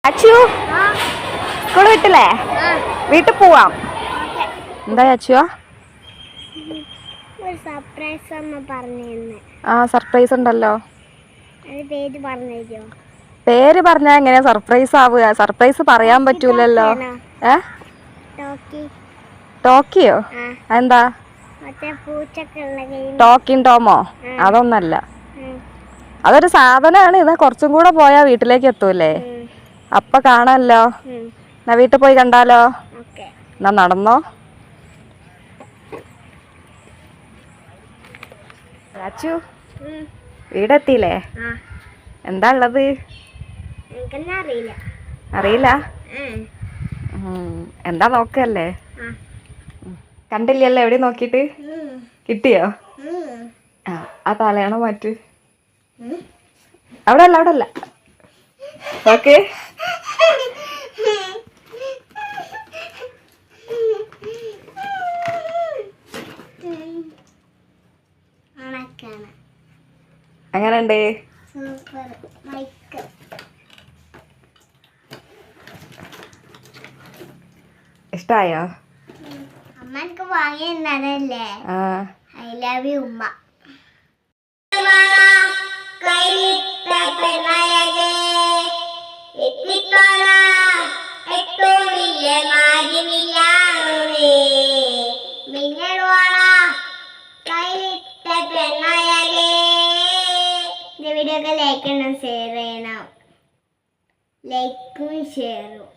Achu school വിട്ടില്ലേ? വീട്ടിൽ പോവാം. എന്താ അച്ചുവാ? സർപ്രൈസ് ഉണ്ടല്ലോ. പേര് പറഞ്ഞാ എങ്ങനെയാ സർപ്രൈസ് ആവുക? സർപ്രൈസ് പറയാൻ പറ്റൂലല്ലോ. ടോക്കിയോ? എന്താ ടോക്കിൻ ടോമോ? അതൊന്നല്ല, അതൊരു സാധനമാണ്. ഇത് കുറച്ചും കൂടെ പോയാ വീട്ടിലേക്ക് എത്തൂലേ? അപ്പൊ കാണാല്ലോ. എന്നാ വീട്ടിൽ പോയി കണ്ടാലോ? എന്നാ നടന്നോ. അച്ചു വീടെത്തിയില്ലേ? എന്താ ഉള്ളത്? അറിയില്ല. എന്താ നോക്കല്ലേ? കണ്ടില്ലല്ലോ. എവിടെ നോക്കിട്ട് കിട്ടിയോ? ആ തലയാണോ മാറ്റ്. അവിടെ അല്ല ഓക്കെ. എങ്ങനെയുണ്ട്? ഇഷ്ടായോ? അമ്മക്ക് വാങ്ങിയല്ലേ. ഐ ലവ് യു ഉമ്മ. വീഡിയോ ഒക്കെ ലൈക്ക് ചെയ്യണം, ഷെയർ ചെയ്യണം. ലൈക്കും ഷെയറും.